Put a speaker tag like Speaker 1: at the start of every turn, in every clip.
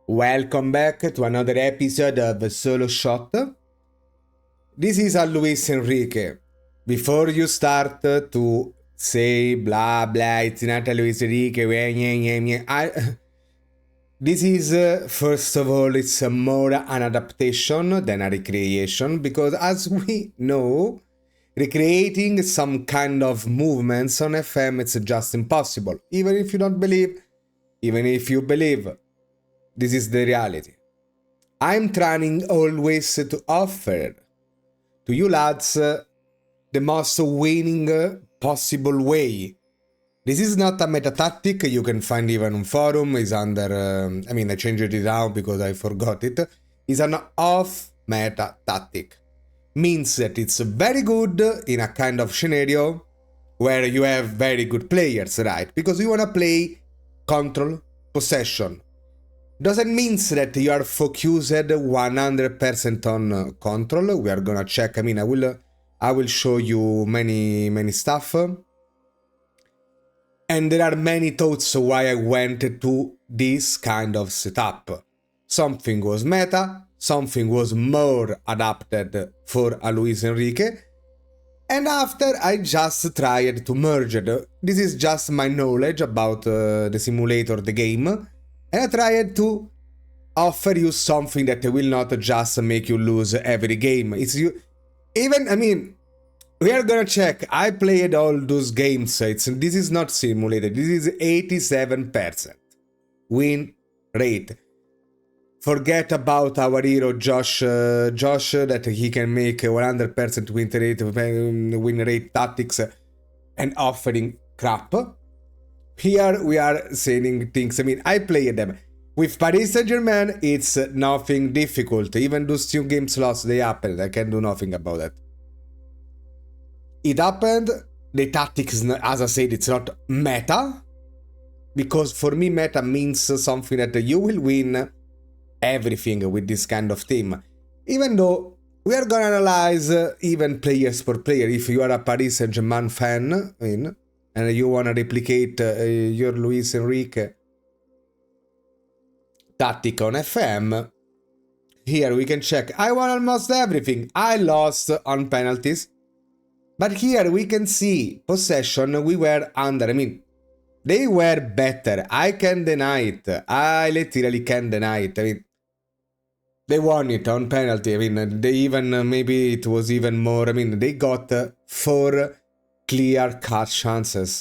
Speaker 1: Welcome back to another episode of Solo Shot. This is a Luis Enrique. Before you start to say blah blah, it's not a Luis Enrique, this is, first of all, it's more an adaptation than a recreation, because as we know, recreating some kind of movements on FM, it's just impossible. Even if you don't believe, even if you believe, this is the reality. I'm trying always to offer to you lads the most winning possible way. This is not a meta tactic you can find even on forum. Is under, I changed it down because I forgot it. It's an off meta tactic. Means that it's very good in a kind of scenario where you have very good players, right? Because you wanna play control, possession. Doesn't mean that you are focused 100% on control. We are gonna check. I will show you many stuff. And there are many thoughts why I went to this kind of setup. Something was meta, something was more adapted for a Luis Enrique, and after I just tried to merge it. This is just my knowledge about the simulator, the game, and I tried to offer you something that will not just make you lose every game. It's you, even, we are gonna check. I played all those games. This is not simulated. This is 87% win rate. Forget about our hero Josh, that he can make 100% win rate tactics and offering crap. Here we are saying things. I played them. With Paris Saint-Germain, it's nothing difficult. Even those 2 games lost, they happened. I can do nothing about that. It happened. The tactics, as I said, it's not meta. Because for me, meta means something that you will win everything with this kind of team. Even though we are gonna analyze even players per player. If you are a Paris Saint-Germain fan, and you wanna replicate your Luis Enrique tactic on FM, here we can check. I won almost everything. I lost on penalties. But here we can see possession, we were under. They were better. I can deny it. I literally can deny it. They won it on penalty. They even, maybe it was even more. They got 4 clear-cut chances.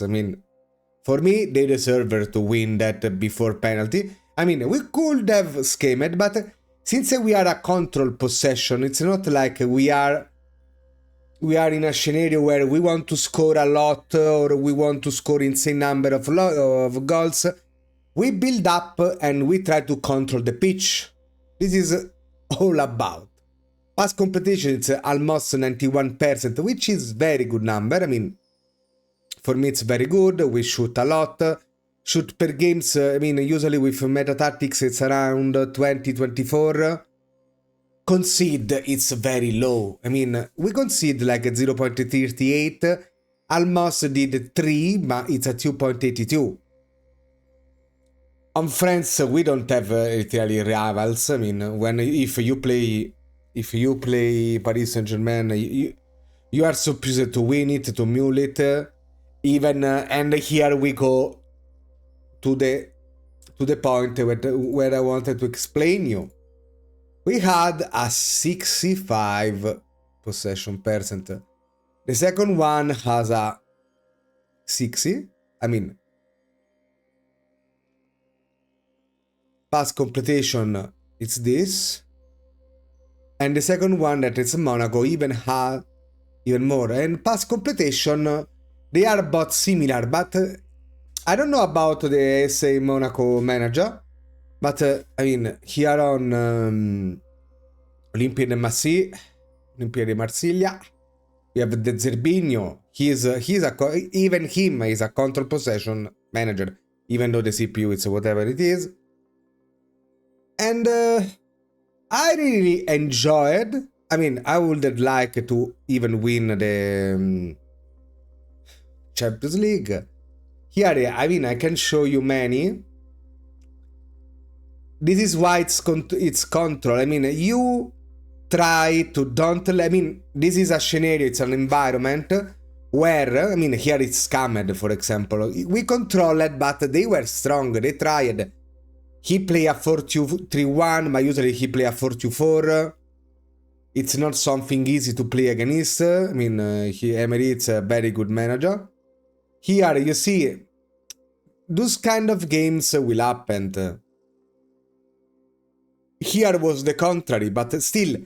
Speaker 1: For me, they deserved to win that before penalty. We could have schemed, but since we are a control possession, it's not like we are in a scenario where we want to score a lot or we want to score insane number of goals. We build up and we try to control the pitch. This is all about. Pass completion, it's almost 91%, which is very good number. For me it's very good. We shoot a lot. Shoot per games, usually with meta tactics it's around 20-24. Concede, it's very low. We concede like a 0.38. Almost did 3, but it's a 2.82. On France, we don't have literally rivals. If you play Paris Saint-Germain, you are supposed to win it, to mule it. And here we go to the point where I wanted to explain you. We had a 65 possession percent. The second one has a 60. Pass completion, it's this. And the second one, that is Monaco, even had even more. And pass completion, they are both similar, but I don't know about the SA Monaco manager. But here on Olympique de Marseille, we have the Zerbinho. Even him is a control possession manager, even though the CPU is whatever it is. And I really enjoyed. I would like to even win the Champions League. Here, I can show you many. this is why it's control. I mean, you try to don't. I mean, this is a scenario. It's an environment where, I mean, here it's scammed, for example. We control it, but they were strong. They tried. He play a 4-2-3-1, but usually he play a 4-2-4. It's not something easy to play against. I mean, Emery is a very good manager. Here, you see, those kind of games will happen. Here was the contrary, but still,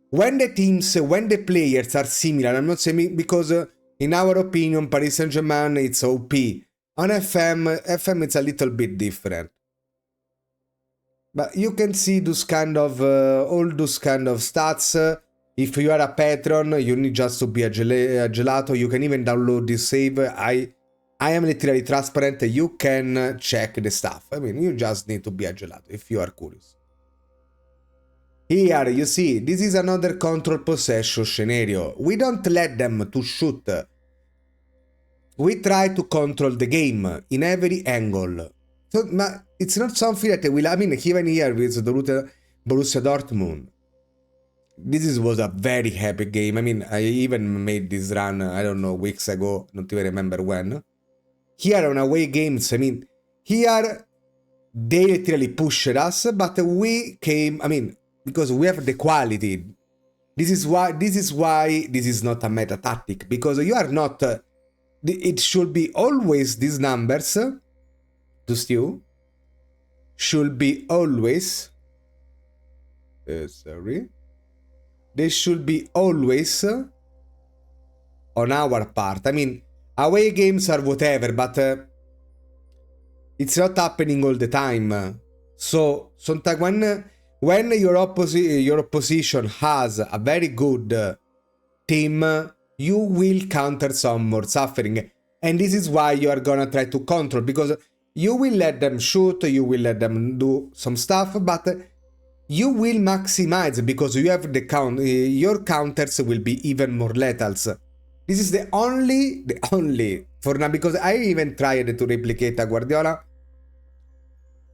Speaker 1: when the players are similar, I'm not saying because in our opinion, Paris Saint-Germain, it's OP. On FM it's a little bit different. But you can see those kind of, all those kind of stats. If you are a patron, you need just to be a gelato. You can even download this save. I am literally transparent. You can check the stuff. I mean, you just need to be a gelato if you are curious. Here, you see, this is another control possession scenario. We don't let them to shoot. We try to control the game in every angle. So, it's not something that will, I mean, even here with Borussia Dortmund, this was a very happy game. I mean, I even made this run, I don't know, weeks ago, don't even remember when. Here on away games, I mean, here they literally pushed us, but we came, I mean, because we have the quality. This is why this is not a meta tactic, because you are not, it should be always these numbers, to stew, should be always, they should be always on our part. I mean, away games are whatever, but it's not happening all the time. So sometimes when your opposition has a very good team, you will counter some more suffering. And this is why you are gonna try to control, because you will let them shoot, you will let them do some stuff, but you will maximize because you have the your counters will be even more lethal. This is the only for now, because I even tried to replicate a Guardiola.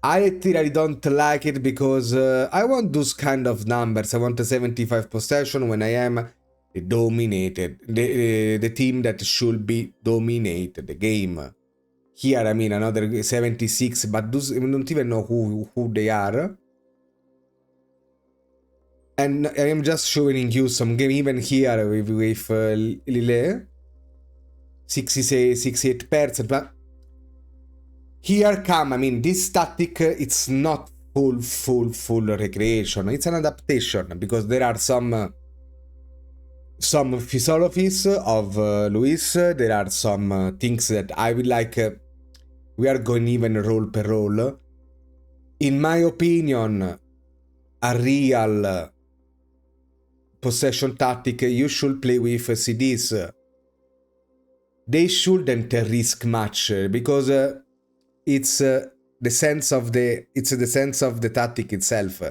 Speaker 1: I literally don't like it because I want those kind of numbers. I want a 75 possession when I am dominated, the team that should be dominated the game. Here, I mean, another 76, but those, I don't even know who they are. And I am just showing you some game, even here with Lille, 68%. But here come, I mean, this tactic, it's not full recreation. It's an adaptation, because there are some philosophies of Luis. There are some things that I would like. We are going even role per role. In my opinion, a real possession tactic, you should play with CDs. They shouldn't risk much, because it's the sense of the tactic itself.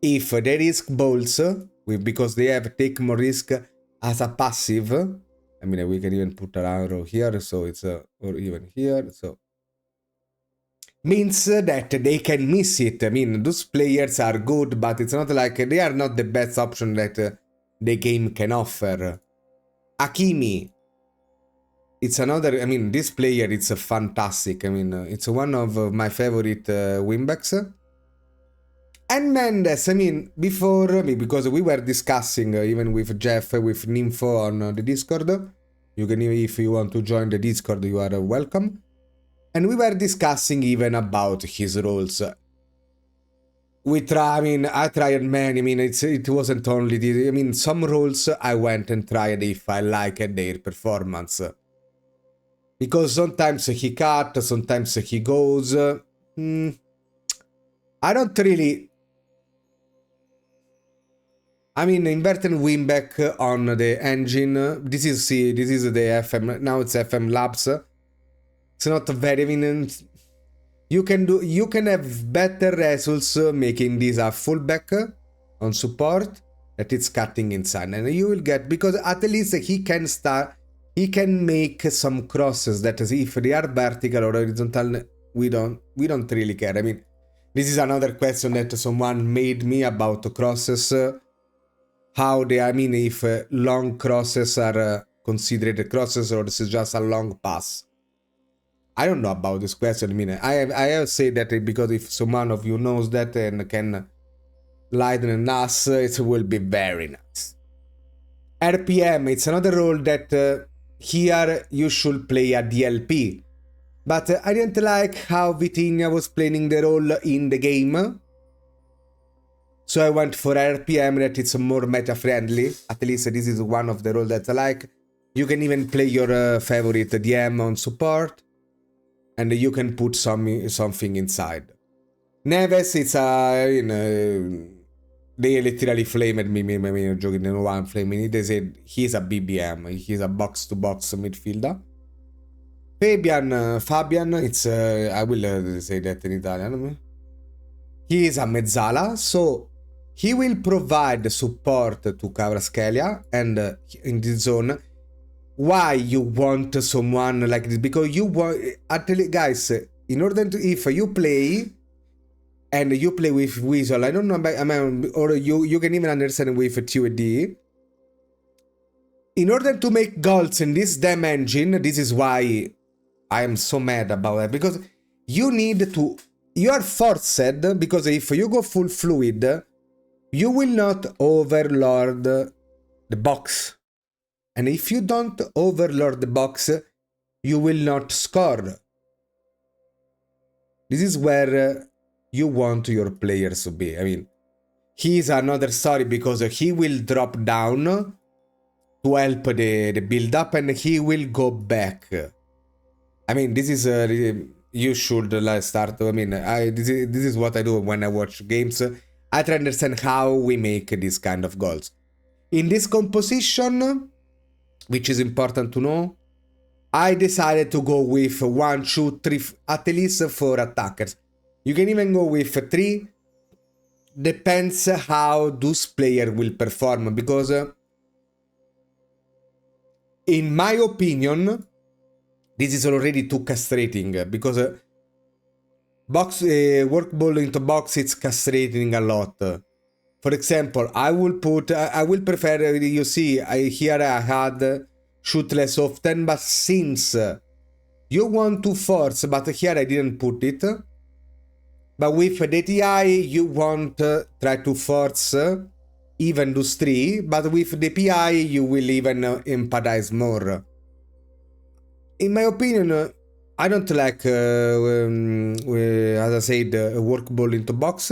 Speaker 1: If they risk balls, because they have take more risk as a passive. I mean, we can even put an arrow here, so it's or even here, so means that they can miss it. I mean, those players are good, but it's not like they are not the best option that the game can offer. Hakimi, it's another, I mean, this player, it's a fantastic. I mean, it's one of my favorite wingbacks. And Mendes, I mean, before, because we were discussing, even with Jeff, with Nympho on the Discord. You can, if you want to join the Discord, you are welcome. And we were discussing even about his roles. I tried many, I mean, it wasn't only this, I mean, some roles I went and tried if I liked their performance. Because sometimes he cut, sometimes he goes. I don't really... I mean, inverted wingback on the engine, this is the FM, now it's FM Labs. It's not very, I mean, you can have better results making this a fullback on support that it's cutting inside, and you will get, because at least he can make some crosses that if they are vertical or horizontal, we don't really care. I mean, This is another question that someone made me about crosses. How they, I mean, if long crosses are considered crosses or this is just a long pass. I don't know about this question. I mean, I have said that because if someone of you knows that and can lighten us, it will be very nice. RPM, it's another role that here you should play a DLP. But I didn't like how Vitinha was playing the role in the game. So I went for RPM that it's more meta-friendly. At least this is one of the roles that I like. You can even play your favorite DM on support. And you can put something inside. Neves, it's a... they literally flamed me joking, no one flaming. They said he's a BBM. He's a box-to-box midfielder. Fabian, it's... I will say that in Italian. He is a mezzala, so he will provide support to Kvaratskhelia and in this zone. Why you want someone like this? Because you want... Actually, guys, in order to... If you play and you play with Weasel, I don't know, I mean, or you can even understand with TUD. In order to make goals in this damn engine, this is why I am so mad about it. Because you need to... You are forced, because if you go full fluid, you will not overload the box. And if you don't overload the box, you will not score. This is where you want your players to be. I mean, he's another story because he will drop down to help the build-up and he will go back. I mean, this is... you should start... I mean, this is what I do when I watch games. I try to understand how we make these kind of goals. In this composition... which is important to know, I decided to go with 1, 2, 3, at least 4 attackers. You can even go with 3. Depends how those players will perform, because in my opinion, this is already too castrating, because work ball into box, it's castrating a lot. For example, I will prefer, you see, here I had shoot less often, but since you want to force, but here I didn't put it. But with the TI, you want try to force even those 3, but with the PI, you will even empathize more. In my opinion, I don't like, as I said, work ball into box.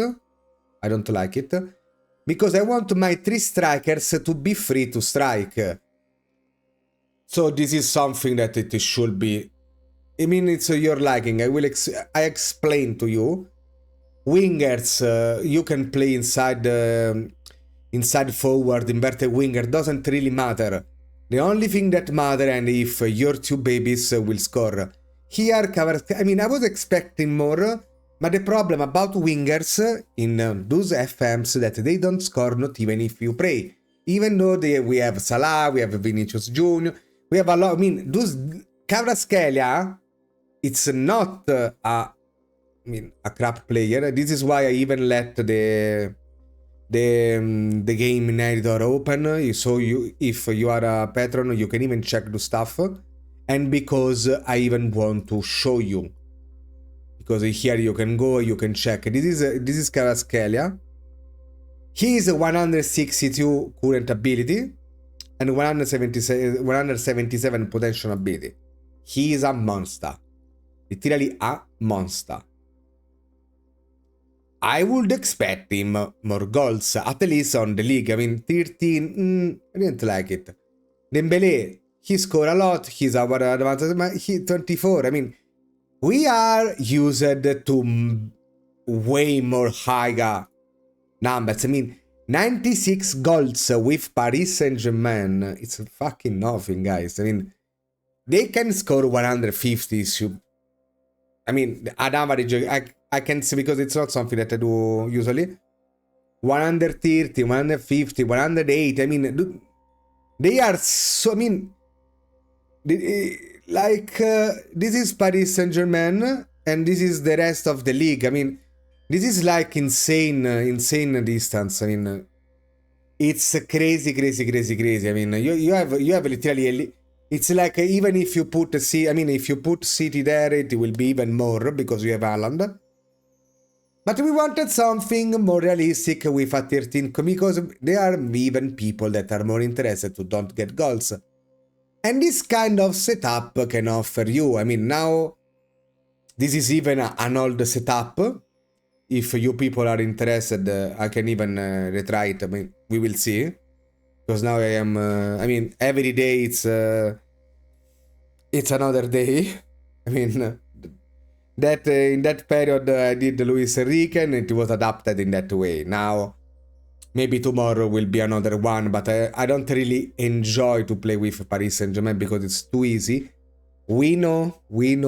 Speaker 1: I don't like it. Because I want my 3 strikers to be free to strike. So this is something that it should be. I mean, it's your liking. I explain to you. Wingers, you can play inside forward, inverted winger. Doesn't really matter. The only thing that matters, and if your 2 babies will score. Here, I mean, I was expecting more. But the problem about wingers in those FMs that they don't score not even if you pray. Even though we have Salah, we have Vinicius Jr., we have a lot. I mean, those Kvaratskhelia, it's not a crap player. This is why I even let the game in editor open. So if you are a patron, you can even check the stuff. And because I even want to show you. Because here you can go, you can check. This is Kvaratskhelia. He is 162 current ability and 177 potential ability. He is a monster. Literally a monster. I would expect him more goals, at least on the league. I mean, 13, I didn't like it. Dembele, he scored a lot. He's our advanced, he 24. I mean, we are used to way more higher numbers. I mean, 96 goals with Paris Saint-Germain. It's fucking nothing, guys. I mean, they can score 150. I mean, on average, I can see, because it's not something that I do usually. 130, 150, 180. I mean, they are so... I mean... this is Paris Saint-Germain and this is the rest of the league. I mean, This is like insane distance. I mean, it's crazy. I mean, you have literally. It's like even if you put if you put City there, it will be even more because you have Haaland. But we wanted something more realistic with a 13 because there are even people that are more interested to don't get goals. And this kind of setup can offer you. I mean, now this is even an old setup. If you people are interested, I can even retry it. I mean, we will see. Because now I am, every day it's another day. I mean, that in that period I did Luis Enrique and it was adapted in that way. Now, maybe tomorrow will be another one, but I don't really enjoy to play with Paris Saint-Germain because it's too easy. We know.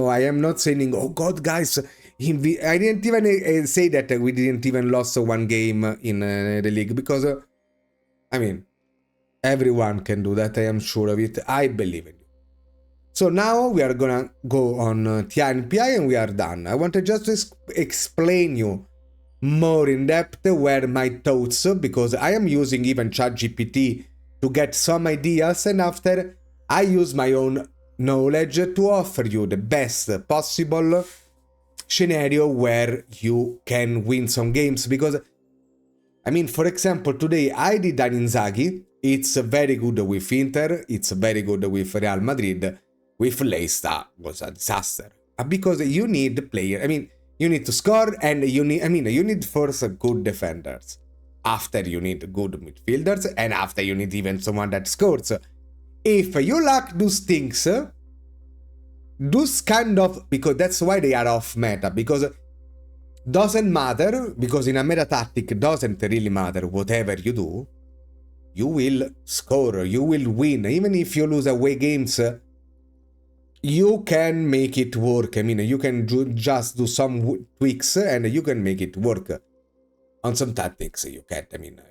Speaker 1: I am not saying, oh God, guys, I didn't even say that we didn't even lost one game in the league because, everyone can do that. I am sure of it. I believe in you. So now we are gonna go on TNPI and we are done. I wanted just to explain you more in depth where my thoughts, because I am using even ChatGPT to get some ideas, and after I use my own knowledge to offer you the best possible scenario where you can win some games. Because, for example, today I did an Inzaghi. It's very good with Inter. It's very good with Real Madrid. With Leicester was a disaster. Because you need player. You need to score, and you need first good defenders. After you need good midfielders, and after you need even someone that scores. If you lack those things, because that's why they are off meta, because doesn't matter, because in a meta tactic doesn't really matter whatever you do, you will score, you will win. Even if you lose away games, you can make it work. You can just do some tweaks and you can make it work. On some tactics you can't.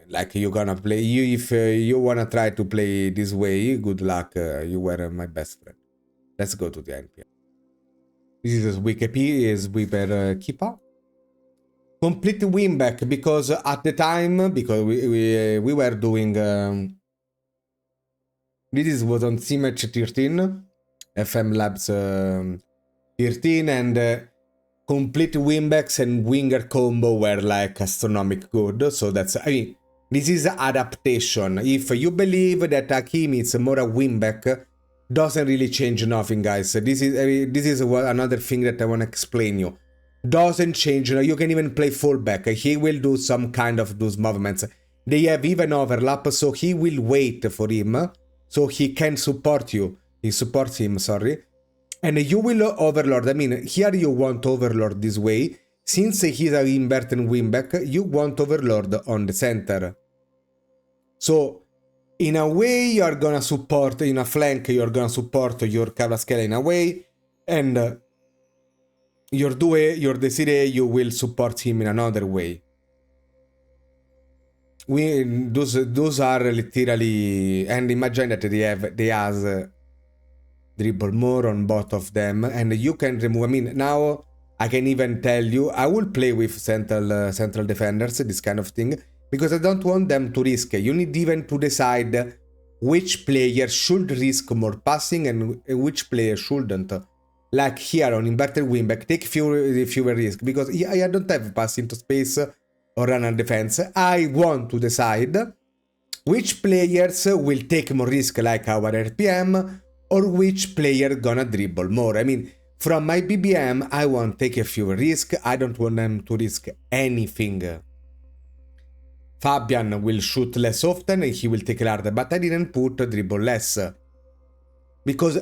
Speaker 1: Like you're gonna play, if you wanna try to play this way, good luck, you were my best friend. Let's go to the NPL. This is Wikipedia, is Weber Keeper. Complete win back, because at the time, because we were doing, this was on C-Match 13, FM Labs 13, and complete winbacks and winger combo were like astronomic good. So that's, this is adaptation. If you believe that Hakimi is more a winback, doesn't really change nothing, guys. This is another thing that I want to explain you. Doesn't change. You can even play fullback. He will do some kind of those movements. They have even overlap, so he will wait for him, so he can support you. He supports him, sorry. And you will overlord. Here you want overlord this way. Since he's a inverted wingback, you want overlord on the center. So, in a way, you're gonna support, in a flank, you're gonna support your Kvaratskhelia in a way, and your Desiree, you will support him in another way. Those are literally, and imagine that they have dribble more on both of them, and you can remove. Now I can even tell you, I will play with central defenders, this kind of thing, because I don't want them to risk. You need even to decide which player should risk more passing and which player shouldn't. Like here on inverted wingback, take fewer risk, because I don't have pass into space or run on defense. I want to decide which players will take more risk, like our RPM, or which player gonna dribble more. From my BBM, I want to take a fewer risk. I don't want them to risk anything. Fabian will shoot less often and he will take harder, but I didn't put dribble less. Because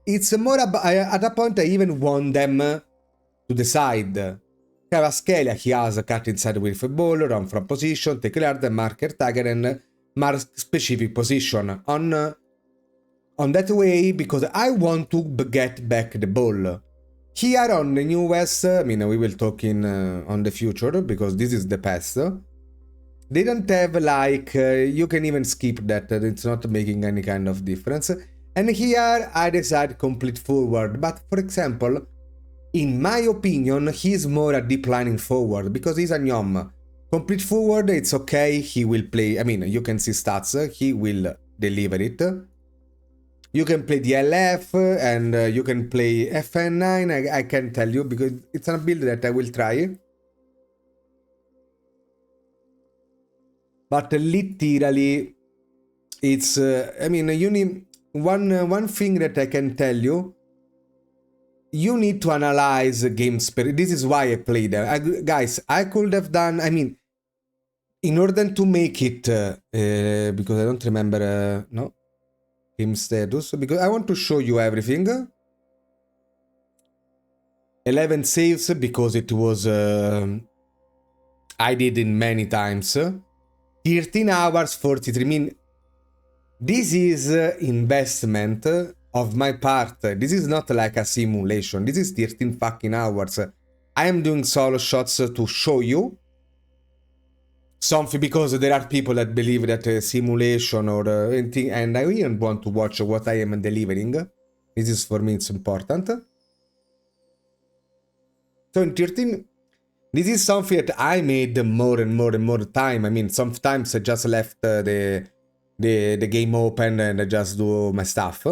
Speaker 1: it's more at a point I even want them to decide. Kvaratskhelia, he has a cut inside with a ball, run from position, take harder, marker tagger, and mark specific position. On that way, because I want to get back the ball. Here on the New West, we will talk on the future, because this is the past. They don't have you can even skip that, it's not making any kind of difference. And here I decide complete forward, but for example, In my opinion, he's more a deep lining forward because he's a Nyom. Complete forward, it's okay, he will play, I mean, you can see stats, he will deliver it. You can play the LF and you can play FN9, I can tell you because it's a build that I will try. But literally, it's, I mean, you need, one thing that I can tell you, you need to analyze game spirit. This is why I played them. Guys, I could have done, I mean, in order to make it, because I don't remember, no, team status, because I want to show you everything. 11 saves because it was, I did it many times. 13 hours, 43, I mean, this is investment of my part. This is not like a simulation. This is 13 fucking hours. I am doing solo shots to show you something because there are people that believe that a simulation or anything, and I even want to watch what I am delivering. This is for me, it's important. So in 13, this is something that I made more and more and more time. I mean, sometimes I just left the game open and I just do my stuff.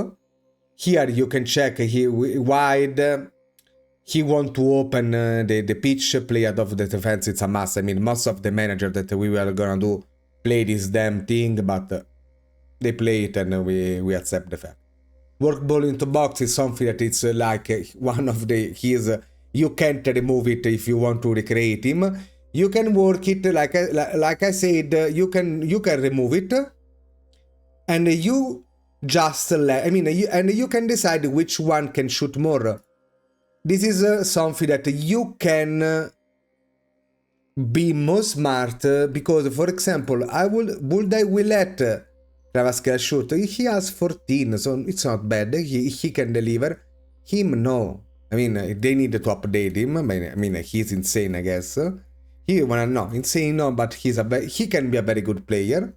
Speaker 1: Here you can check he wide. He want to open the pitch, play out of the defense. It's a must. I mean, most of the manager that we were gonna do play this damn thing, but they play it and we accept the fact. Work ball into box is something that it's like one of the his. You can't remove it if you want to recreate him. You can work it like I said. You can remove it, and you just I mean, you can decide which one can shoot more. This is something that you can be more smart because, for example, would I let Travaskel shoot? He has 14, so it's not bad. He can deliver. Him, no. I mean, they need to update him. I mean, he's insane, I guess. Insane, no, but he can be a very good player.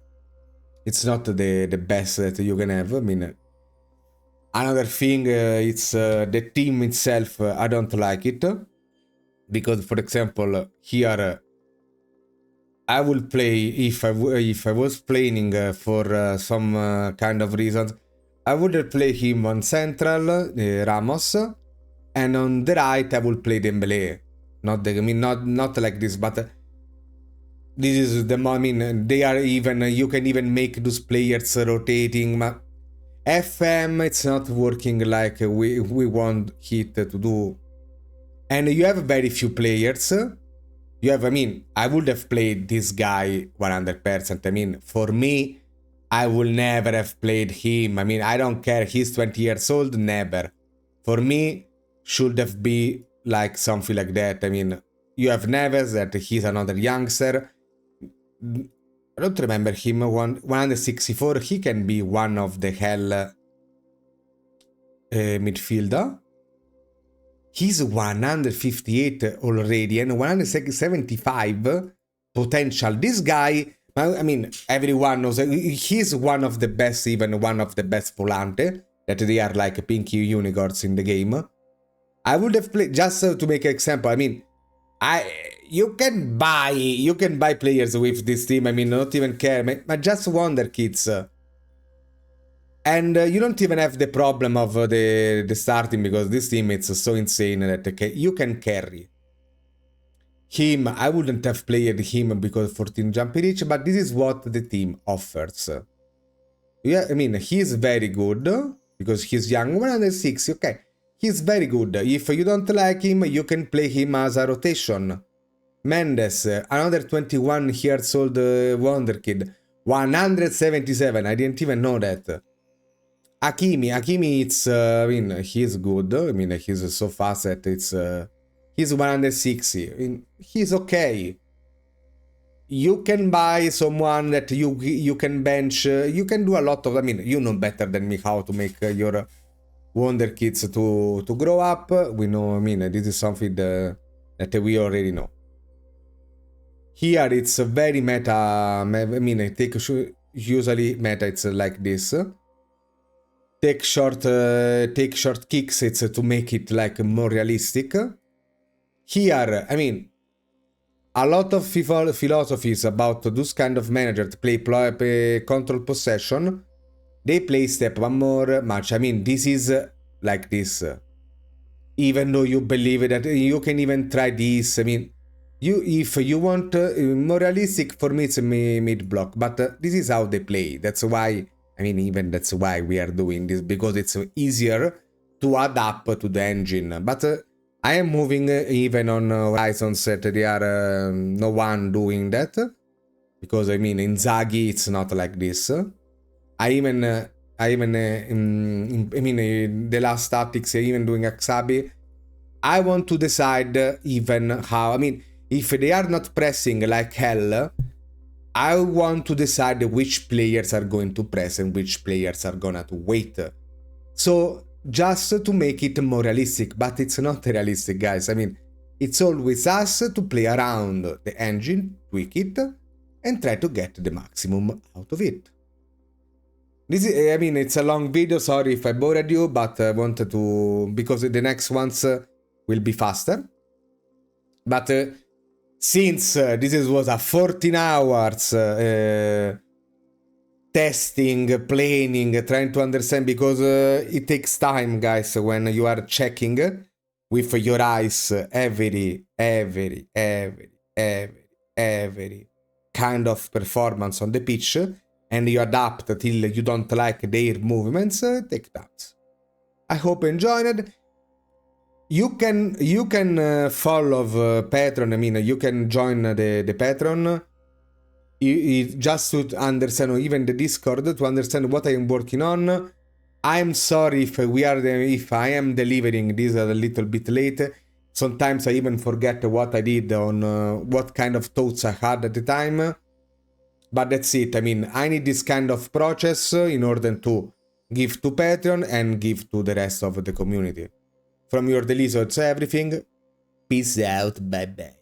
Speaker 1: It's not the best that you can have. I mean, another thing, it's the team itself. I don't like it because, for example, here I will play if I was playing for some kind of reasons. I would play him on central, Ramos. And on the right, I will play Dembele. Not like this, but this is the. I mean, they are even. You can even make those players rotating. FM, it's not working like we want it to do. And you have very few players. You have. I mean, I would have played this guy 100%. I mean, for me, I will never have played him. I mean, I don't care. He's 20 years old. Never. For me, should have been like something like that. I mean, you have Neves, that he's another youngster. I don't remember him, 164. He can be one of the hell midfielder. He's 158 already and 175 potential. This guy, I mean, everyone knows he's one of the best, even one of the best volante, that they are like pinky unicorns in the game. I would have played, just to make an example, I mean, you can buy players with this team, I mean, not even care, but just wonder kids. And you don't even have the problem of the starting, because this team is so insane that you can carry. Him, I wouldn't have played him because 14 jumpy reach, but this is what the team offers. Yeah, I mean, he's very good, because he's young, 160, okay. He's very good. If you don't like him, you can play him as a rotation. Mendes, another 21 years old wonder kid. 177, I didn't even know that. Hakimi, it's, I mean, he's good. I mean, he's so fast that it's, he's 160. I mean, he's okay. You can buy someone that you can bench. You can do a lot of, I mean, you know better than me how to make your wonder kids to grow up. We know, I mean, this is something that we already know. Here it's a very meta. I mean, I take usually meta. It's like this. take short kicks. It's to make it like more realistic. Here, I mean, a lot of philosophies about those kind of managers play control possession. They play step one more much. I mean, this is like this. Even though you believe that you can even try this. I mean, if you want more realistic, for me it's mid block. But this is how they play. That's why, I mean, even that's why we are doing this, because it's easier to adapt to the engine. But I am moving even on Horizons that they are no one doing that. Because I mean, in Zagi it's not like this. I mean, the last tactics, even doing Aksabi, I want to decide even how, I mean, if they are not pressing like hell, I want to decide which players are going to press and which players are gonna to wait. So, just to make it more realistic, but it's not realistic, guys. I mean, it's always us to play around the engine, tweak it, and try to get the maximum out of it. This is, I mean, it's a long video, sorry if I bored you, but I wanted to, because the next ones will be faster. But since this was a 14 hours testing, planning, trying to understand, because it takes time, guys, when you are checking with your eyes every kind of performance on the pitch, and you adapt till you don't like their movements, take that. I hope you enjoyed it. You can follow Patron. I mean, you can join the Patron. Just to understand, or even the Discord, to understand what I am working on. I'm sorry if I am delivering this a little bit late. Sometimes I even forget what I did on what kind of thoughts I had at the time. But that's it. I mean, I need this kind of process in order to give to Patreon and give to the rest of the community. From your Deliso, it's everything. Peace out. Bye bye.